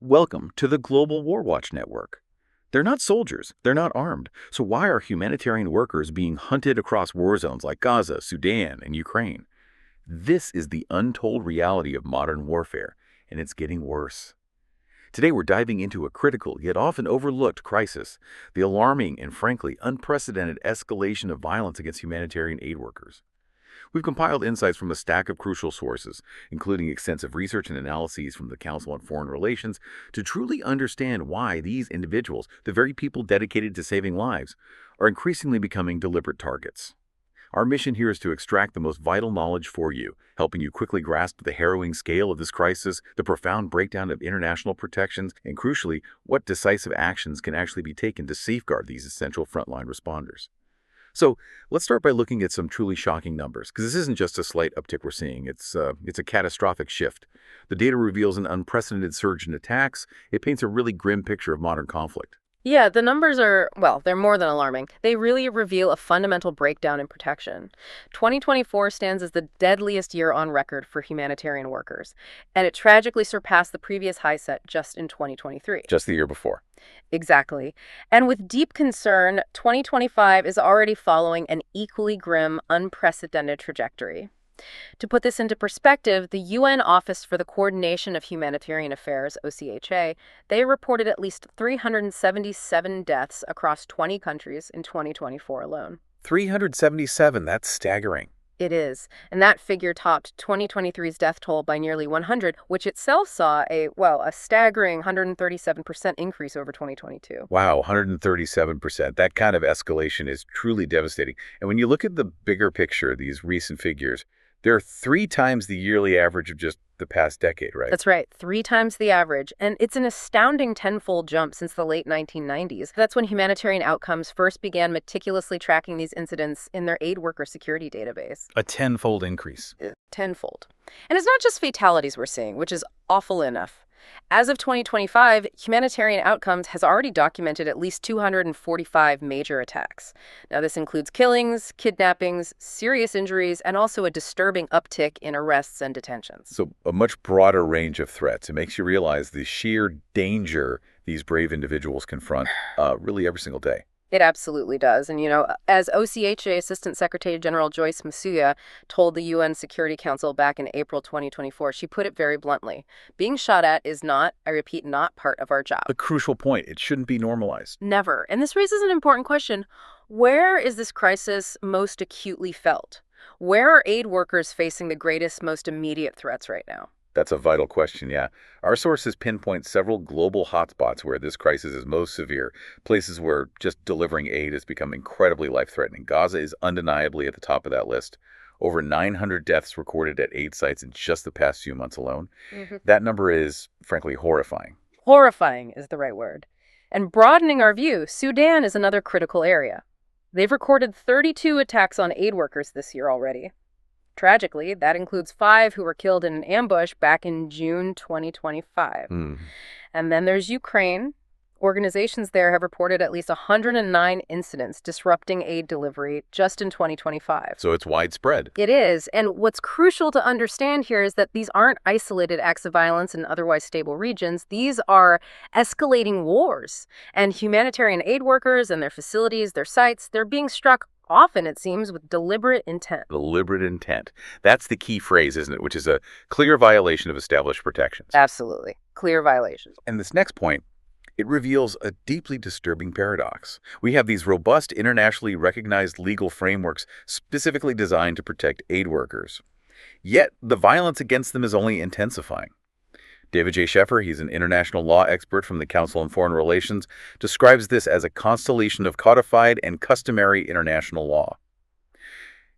Welcome to the global WarWatch network. They're not soldiers, they're not armed. So why are humanitarian workers being hunted across war zones like Gaza, Sudan, and Ukraine? This is the untold reality of modern warfare, and it's getting worse. Today we're diving into a critical yet often overlooked crisis, the alarming and frankly unprecedented escalation of violence against humanitarian aid workers. We've compiled insights from a stack of crucial sources, including extensive research and analyses from the Council on Foreign Relations, to truly understand why these individuals, the very people dedicated to saving lives, are increasingly becoming deliberate targets. Our mission here is to extract the most vital knowledge for you, helping you quickly grasp the harrowing scale of this crisis, the profound breakdown of international protections, and crucially, what decisive actions can actually be taken to safeguard these essential frontline responders. So let's start by looking at some truly shocking numbers, because this isn't just a slight uptick we're seeing. It's a catastrophic shift. The data reveals an unprecedented surge in attacks. It paints a really grim picture of modern conflict. Yeah, the numbers are, well, they're more than alarming. They really reveal a fundamental breakdown in protection. 2024 stands as the deadliest year on record for humanitarian workers, and it tragically surpassed the previous high set just in 2023. Just the year before. Exactly. And with deep concern, 2025 is already following an equally grim, unprecedented trajectory. To put this into perspective, the UN Office for the Coordination of Humanitarian Affairs, OCHA, they reported at least 377 deaths across 20 countries in 2024 alone. 377, that's staggering. It is. And that figure topped 2023's death toll by nearly 100, which itself saw a staggering 137% increase over 2022. Wow, 137%. That kind of escalation is truly devastating. And when you look at the bigger picture, these recent figures, they're 3 times the yearly average of just the past decade, right? That's right, 3 times the average. And it's an astounding tenfold jump since the late 1990s. That's when Humanitarian Outcomes first began meticulously tracking these incidents in their aid worker security database. A tenfold increase. Tenfold. And it's not just fatalities we're seeing, which is awful enough. As of 2025, Humanitarian Outcomes has already documented at least 245 major attacks. Now, this includes killings, kidnappings, serious injuries, and also a disturbing uptick in arrests and detentions. So a much broader range of threats. It makes you realize the sheer danger these brave individuals confront really every single day. It absolutely does. And, as OCHA Assistant Secretary General Joyce Msuya told the UN Security Council back in April 2024, she put it very bluntly. Being shot at is not, I repeat, not part of our job. A crucial point. It shouldn't be normalized. Never. And this raises an important question. Where is this crisis most acutely felt? Where are aid workers facing the greatest, most immediate threats right now? That's a vital question, yeah. Our sources pinpoint several global hotspots where this crisis is most severe, places where just delivering aid has become incredibly life-threatening. Gaza is undeniably at the top of that list. Over 900 deaths recorded at aid sites in just the past few months alone. That number is, frankly, horrifying. Horrifying is the right word. And broadening our view, Sudan is another critical area. They've recorded 32 attacks on aid workers this year already. Tragically, that includes 5 who were killed in an ambush back in June 2025. And then there's Ukraine. Organizations there have reported at least 109 incidents disrupting aid delivery just in 2025. So it's widespread. It is. And what's crucial to understand here is that these aren't isolated acts of violence in otherwise stable regions. These are escalating wars. And humanitarian aid workers and their facilities, their sites, they're being struck often, it seems, with deliberate intent. Deliberate intent. That's the key phrase, isn't it? Which is a clear violation of established protections. Absolutely. Clear violations. And this next point, it reveals a deeply disturbing paradox. We have these robust, internationally recognized legal frameworks specifically designed to protect aid workers. Yet, the violence against them is only intensifying. David J. Sheffer, he's an international law expert from the Council on Foreign Relations, describes this as a constellation of codified and customary international law.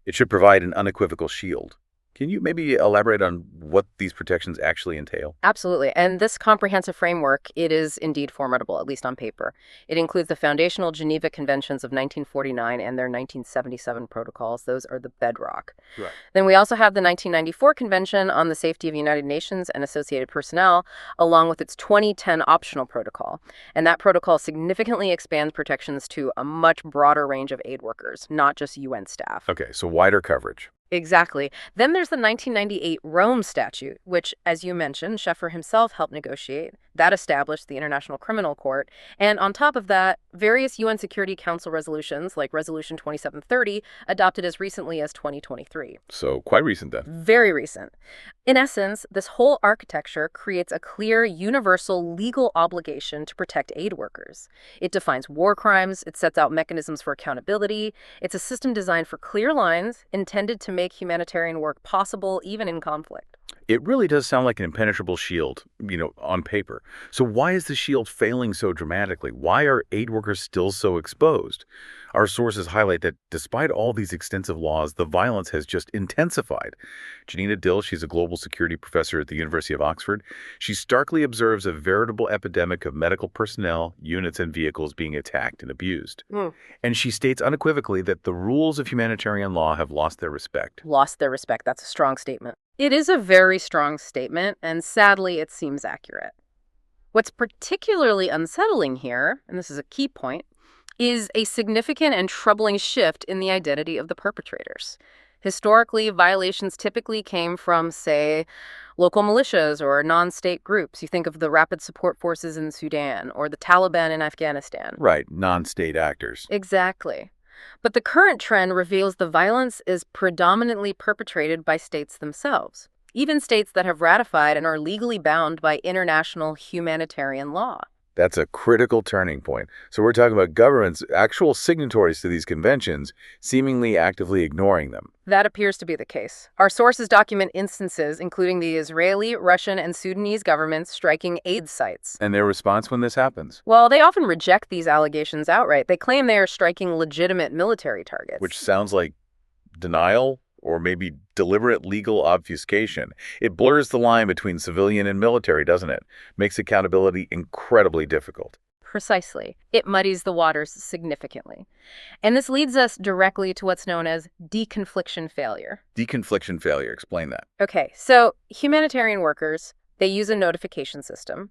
It should provide an unequivocal shield. Can you maybe elaborate on what these protections actually entail? Absolutely. And this comprehensive framework, it is indeed formidable, at least on paper. It includes the foundational Geneva Conventions of 1949 and their 1977 protocols. Those are the bedrock. Right. Then we also have the 1994 Convention on the Safety of United Nations and Associated Personnel, along with its 2010 optional protocol. And that protocol significantly expands protections to a much broader range of aid workers, not just UN staff. Okay, so wider coverage. Exactly. Then there's the 1998 Rome Statute, which, as you mentioned, Sheffer himself helped negotiate. That established the International Criminal Court. And on top of that, various UN Security Council resolutions, like Resolution 2730, adopted as recently as 2023. So quite recent then. Very recent. In essence, this whole architecture creates a clear, universal legal obligation to protect aid workers. It defines war crimes, it sets out mechanisms for accountability. It's a system designed for clear lines, intended to make humanitarian work possible even in conflict. It really does sound like an impenetrable shield, on paper. So why is the shield failing so dramatically? Why are aid workers still so exposed? Our sources highlight that despite all these extensive laws, the violence has just intensified. Janina Dill, she's a global security professor at the University of Oxford. She starkly observes a veritable epidemic of medical personnel, units, and vehicles being attacked and abused. And she states unequivocally that the rules of humanitarian law have lost their respect. Lost their respect. That's a strong statement. It is a very strong statement, and sadly, it seems accurate. What's particularly unsettling here, and this is a key point, is a significant and troubling shift in the identity of the perpetrators. Historically, violations typically came from, say, local militias or non-state groups. You think of the Rapid Support Forces in Sudan or the Taliban in Afghanistan. Right, non-state actors. Exactly. But the current trend reveals the violence is predominantly perpetrated by states themselves, even states that have ratified and are legally bound by international humanitarian law. That's a critical turning point. So we're talking about governments, actual signatories to these conventions, seemingly actively ignoring them. That appears to be the case. Our sources document instances including the Israeli, Russian, and Sudanese governments striking aid sites. And their response when this happens? Well, they often reject these allegations outright. They claim they are striking legitimate military targets. Which sounds like denial or maybe deliberate legal obfuscation. It blurs the line between civilian and military, doesn't it? Makes accountability incredibly difficult. Precisely. It muddies the waters significantly. And this leads us directly to what's known as deconfliction failure. Deconfliction failure. Explain that. Okay, so humanitarian workers, they use a notification system.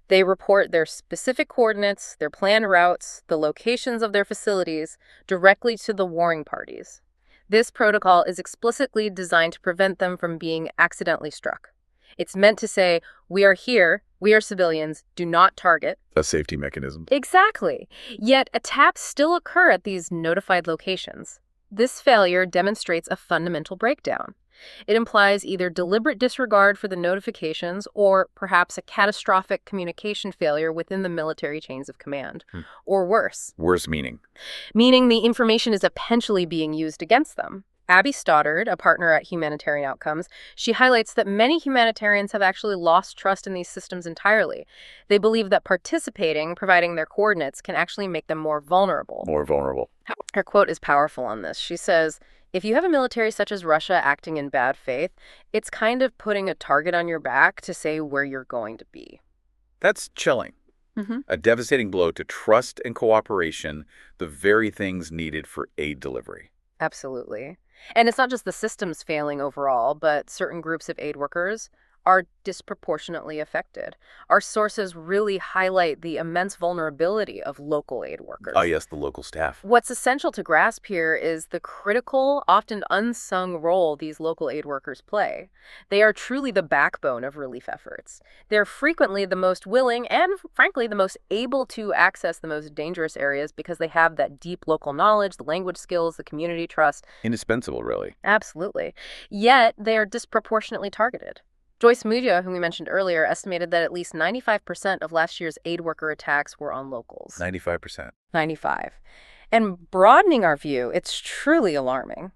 They report their specific coordinates, their planned routes, the locations of their facilities directly to the warring parties. This protocol is explicitly designed to prevent them from being accidentally struck. It's meant to say, we are here, we are civilians, do not target. A safety mechanism. Exactly. Yet attacks still occur at these notified locations. This failure demonstrates a fundamental breakdown. It implies either deliberate disregard for the notifications or perhaps a catastrophic communication failure within the military chains of command. Or worse. Worse meaning? Meaning the information is potentially being used against them. Abby Stoddard, a partner at Humanitarian Outcomes, she highlights that many humanitarians have actually lost trust in these systems entirely. They believe that participating, providing their coordinates, can actually make them more vulnerable. More vulnerable. Her quote is powerful on this. She says, "If you have a military such as Russia acting in bad faith, it's kind of putting a target on your back to say where you're going to be." That's chilling. A devastating blow to trust and cooperation, the very things needed for aid delivery. Absolutely. And it's not just the systems failing overall, but certain groups of aid workers are disproportionately affected. Our sources really highlight the immense vulnerability of local aid workers. Oh, yes, the local staff. What's essential to grasp here is the critical, often unsung role these local aid workers play. They are truly the backbone of relief efforts. They're frequently the most willing and, frankly, the most able to access the most dangerous areas because they have that deep local knowledge, the language skills, the community trust. Indispensable, really. Absolutely. Yet, they are disproportionately targeted. Joyce Mudia, whom we mentioned earlier, estimated that at least 95% of last year's aid worker attacks were on locals. 95%. 95. And broadening our view, it's truly alarming.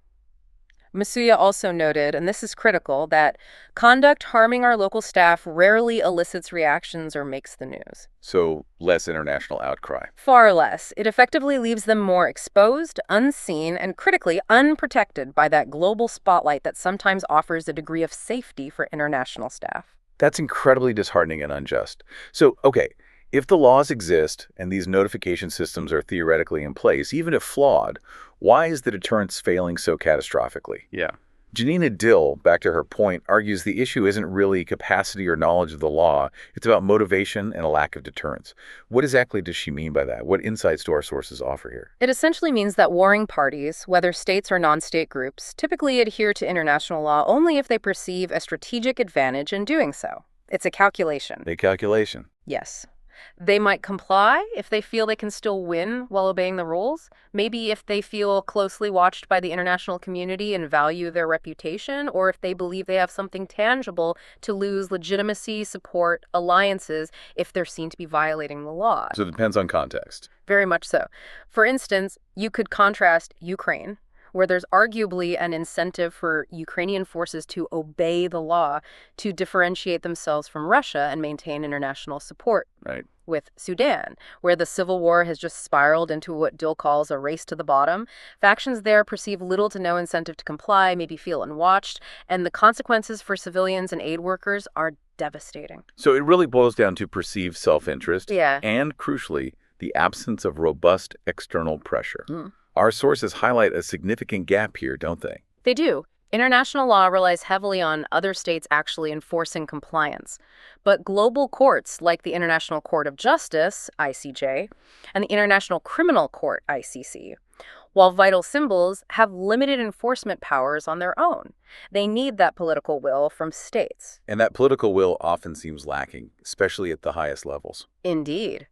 Masuya also noted, and this is critical, that conduct harming our local staff rarely elicits reactions or makes the news. So less international outcry. Far less. It effectively leaves them more exposed, unseen, and critically unprotected by that global spotlight that sometimes offers a degree of safety for international staff. That's incredibly disheartening and unjust. So, okay, if the laws exist and these notification systems are theoretically in place, even if flawed, why is the deterrence failing so catastrophically? Yeah. Janina Dill, back to her point, argues the issue isn't really capacity or knowledge of the law. It's about motivation and a lack of deterrence. What exactly does she mean by that? What insights do our sources offer here? It essentially means that warring parties, whether states or non-state groups, typically adhere to international law only if they perceive a strategic advantage in doing so. It's a calculation. A calculation. Yes. They might comply if they feel they can still win while obeying the rules. Maybe if they feel closely watched by the international community and value their reputation, or if they believe they have something tangible to lose legitimacy, support, alliances if they're seen to be violating the law. So it depends on context. Very much so. For instance, you could contrast Ukraine, where there's arguably an incentive for Ukrainian forces to obey the law to differentiate themselves from Russia and maintain international support. Right. With Sudan, where the civil war has just spiraled into what Dill calls a race to the bottom. Factions there perceive little to no incentive to comply, maybe feel unwatched, and the consequences for civilians and aid workers are devastating. So it really boils down to perceived self-interest Yeah. and, crucially, the absence of robust external pressure. Our sources highlight a significant gap here, don't they? They do. International law relies heavily on other states actually enforcing compliance. But global courts, like the International Court of Justice, ICJ, and the International Criminal Court, ICC, while vital symbols, have limited enforcement powers on their own. They need that political will from states. And that political will often seems lacking, especially at the highest levels. Indeed.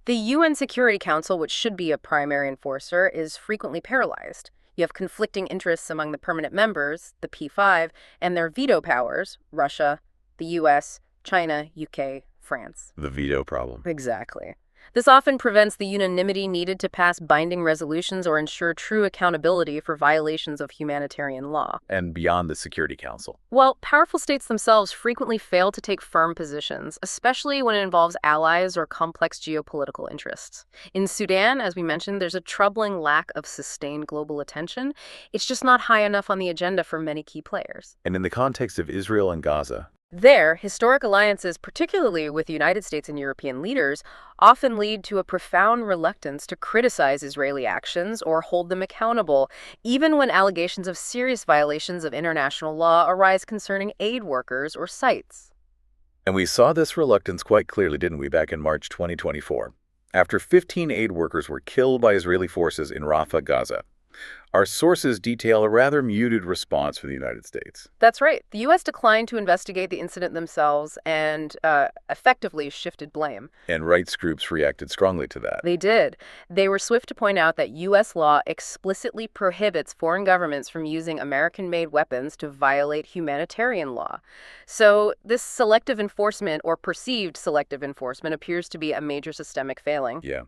The UN Security Council, which should be a primary enforcer, is frequently paralyzed. You have conflicting interests among the permanent members, the P5, and their veto powers, Russia, the US, China, UK, France. The veto problem. Exactly. This often prevents the unanimity needed to pass binding resolutions or ensure true accountability for violations of humanitarian law. And beyond the Security Council. Well, powerful states themselves frequently fail to take firm positions, especially when it involves allies or complex geopolitical interests. In Sudan, as we mentioned, there's a troubling lack of sustained global attention. It's just not high enough on the agenda for many key players. And in the context of Israel and Gaza, There, historic alliances, particularly with the United States and European leaders, often lead to a profound reluctance to criticize Israeli actions or hold them accountable, even when allegations of serious violations of international law arise concerning aid workers or sites. and we saw this reluctance quite clearly, didn't we, back in March 2024, after 15 aid workers were killed by Israeli forces in Rafah, Gaza. Our sources detail a rather muted response from the United States. That's right. The U.S. declined to investigate the incident themselves and effectively shifted blame. And rights groups reacted strongly to that. They did. They were swift to point out that U.S. law explicitly prohibits foreign governments from using American-made weapons to violate humanitarian law. So this selective enforcement, or perceived selective enforcement, appears to be a major systemic failing. Yeah.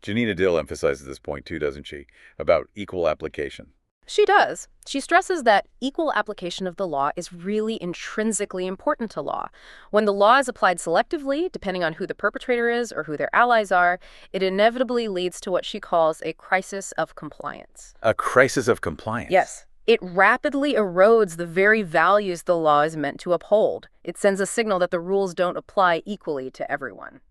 Janina Dill emphasizes this point too, doesn't she, about equal application. She does. She stresses that equal application of the law is really intrinsically important to law. When the law is applied selectively, depending on who the perpetrator is or who their allies are, it inevitably leads to what she calls a crisis of compliance. A crisis of compliance. Yes. It rapidly erodes the very values the law is meant to uphold. It sends a signal that the rules don't apply equally to everyone.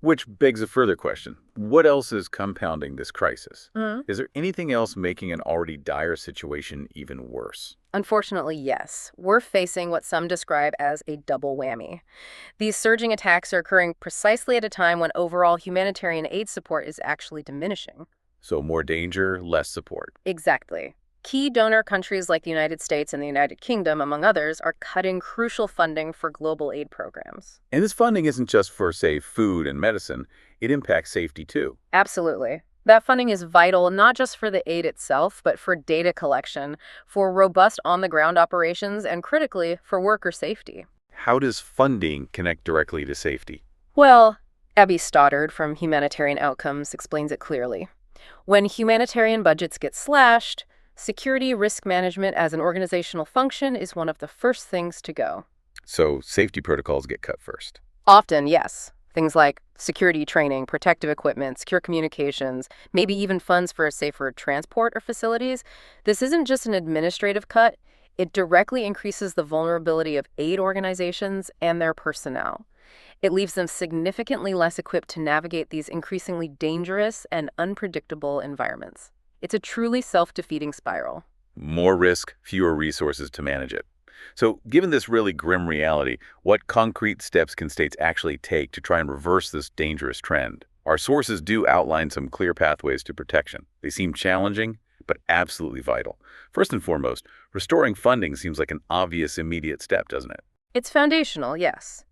Which begs a further question. What else is compounding this crisis? Mm-hmm. Is there anything else making an already dire situation even worse? Unfortunately, yes. We're facing what some describe as a double whammy. These surging attacks are occurring precisely at a time when overall humanitarian aid support is actually diminishing. So more danger, less support. Exactly. Key donor countries like the United States and the United Kingdom, among others, are cutting crucial funding for global aid programs. And this funding isn't just for, say, food and medicine. It impacts safety too. Absolutely. That funding is vital not just for the aid itself, but for data collection, for robust on-the-ground operations, and critically, for worker safety. How does funding connect directly to safety? Well, Abby Stoddard from Humanitarian Outcomes explains it clearly. When humanitarian budgets get slashed, security risk management as an organizational function is one of the first things to go. So safety protocols get cut first. Often, yes. Things like security training, protective equipment, secure communications, maybe even funds for a safer transport or facilities. This isn't just an administrative cut. It directly increases the vulnerability of aid organizations and their personnel. It leaves them significantly less equipped to navigate these increasingly dangerous and unpredictable environments. It's a truly self-defeating spiral. More risk, fewer resources to manage it. So given this really grim reality, what concrete steps can states actually take to try and reverse this dangerous trend? Our sources do outline some clear pathways to protection. They seem challenging, but absolutely vital. First and foremost, restoring funding seems like an obvious immediate step, doesn't it? It's foundational, yes.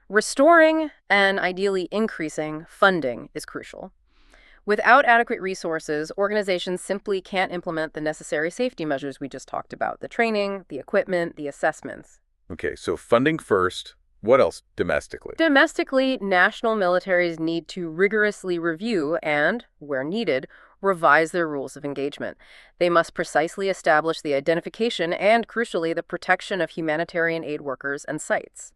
Restoring and ideally increasing funding is crucial. Without adequate resources, organizations simply can't implement the necessary safety measures we just talked about, the training, the equipment, the assessments. Okay, so funding first. What else domestically? Domestically, national militaries need to rigorously review and, where needed, revise their rules of engagement. They must precisely establish the identification and, crucially, the protection of humanitarian aid workers and sites,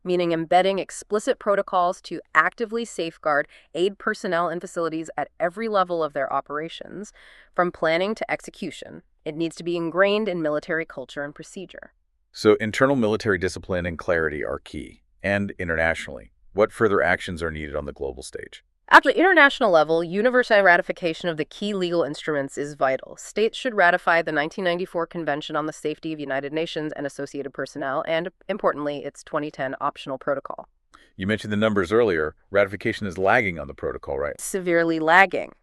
meaning embedding explicit protocols to actively safeguard aid personnel and facilities at every level of their operations, from planning to execution. It needs to be ingrained in military culture and procedure. So internal military discipline and clarity are key. And internationally, what further actions are needed on the global stage? At the international level, universal ratification of the key legal instruments is vital. States should ratify the 1994 Convention on the Safety of United Nations and Associated Personnel, and, importantly, its 2010 optional protocol. You mentioned the numbers earlier. Ratification is lagging on the protocol, right? Severely lagging.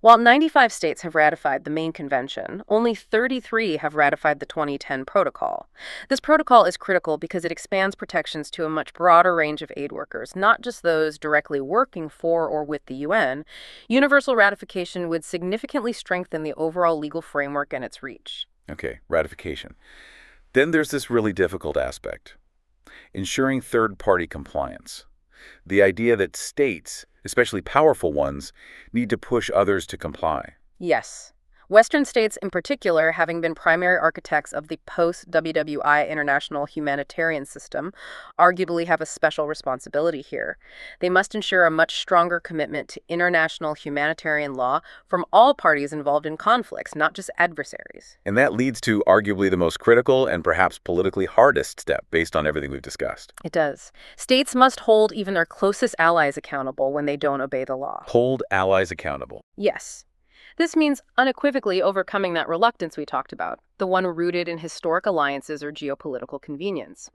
While 95 states have ratified the main convention, only 33 have ratified the 2010 protocol. This protocol is critical because it expands protections to a much broader range of aid workers, not just those directly working for or with the UN. Universal ratification would significantly strengthen the overall legal framework and its reach. Okay, ratification. Then there's this really difficult aspect, ensuring third-party compliance. The idea that states, especially powerful ones, need to push others to comply. Yes. Western states in particular, having been primary architects of the post-WWI international humanitarian system, arguably have a special responsibility here. They must ensure a much stronger commitment to international humanitarian law from all parties involved in conflicts, not just adversaries. And that leads to arguably the most critical and perhaps politically hardest step based on everything we've discussed. It does. States must hold even their closest allies accountable when they don't obey the law. Hold allies accountable. Yes. This means unequivocally overcoming that reluctance we talked about, the one rooted in historic alliances or geopolitical convenience.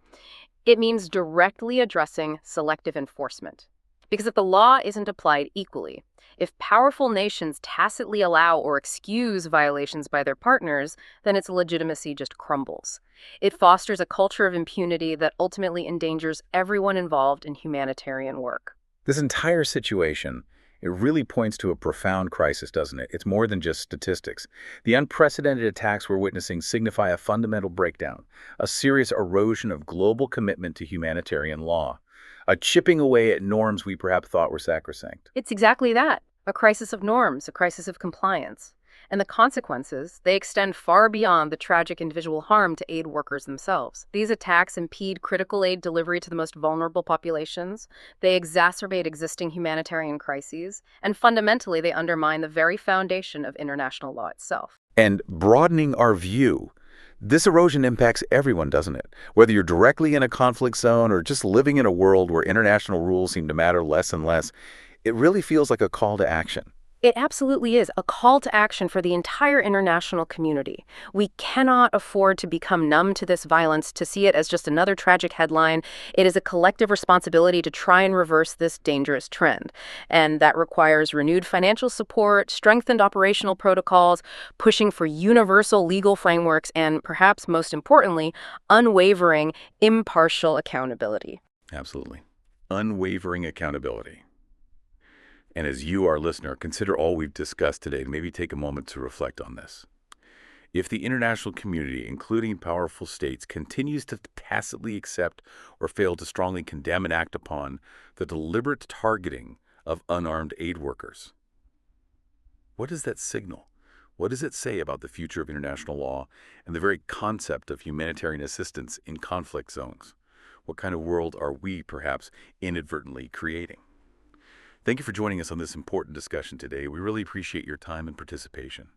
It means directly addressing selective enforcement. Because if the law isn't applied equally, if powerful nations tacitly allow or excuse violations by their partners, then its legitimacy just crumbles. It fosters a culture of impunity that ultimately endangers everyone involved in humanitarian work. This entire situation, it really points to a profound crisis, doesn't it? It's more than just statistics. The unprecedented attacks we're witnessing signify a fundamental breakdown, a serious erosion of global commitment to humanitarian law, a chipping away at norms we perhaps thought were sacrosanct. It's exactly that, a crisis of norms, a crisis of compliance. And the consequences, they extend far beyond the tragic individual harm to aid workers themselves. These attacks impede critical aid delivery to the most vulnerable populations, they exacerbate existing humanitarian crises, and fundamentally they undermine the very foundation of international law itself. And broadening our view, this erosion impacts everyone, doesn't it? Whether you're directly in a conflict zone or just living in a world where international rules seem to matter less and less, it really feels like a call to action. It absolutely is a call to action for the entire international community. We cannot afford to become numb to this violence, to see it as just another tragic headline. It is a collective responsibility to try and reverse this dangerous trend. And that requires renewed financial support, strengthened operational protocols, pushing for universal legal frameworks, and perhaps most importantly, unwavering, impartial accountability. Absolutely. Unwavering accountability. And as you, our listener, consider all we've discussed today, maybe take a moment to reflect on this. If the international community, including powerful states, continues to tacitly accept or fail to strongly condemn and act upon the deliberate targeting of unarmed aid workers, what does that signal? What does it say about the future of international law and the very concept of humanitarian assistance in conflict zones? What kind of world are we, perhaps, inadvertently creating? Thank you for joining us on this important discussion today. We really appreciate your time and participation.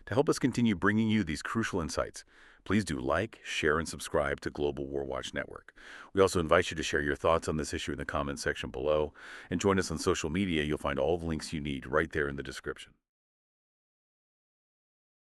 To help us continue bringing you these crucial insights, please do like, share, and subscribe to Global WarWatch Network. We also invite you to share your thoughts on this issue in the comments section below, and join us on social media. You'll find all the links you need right there in the description.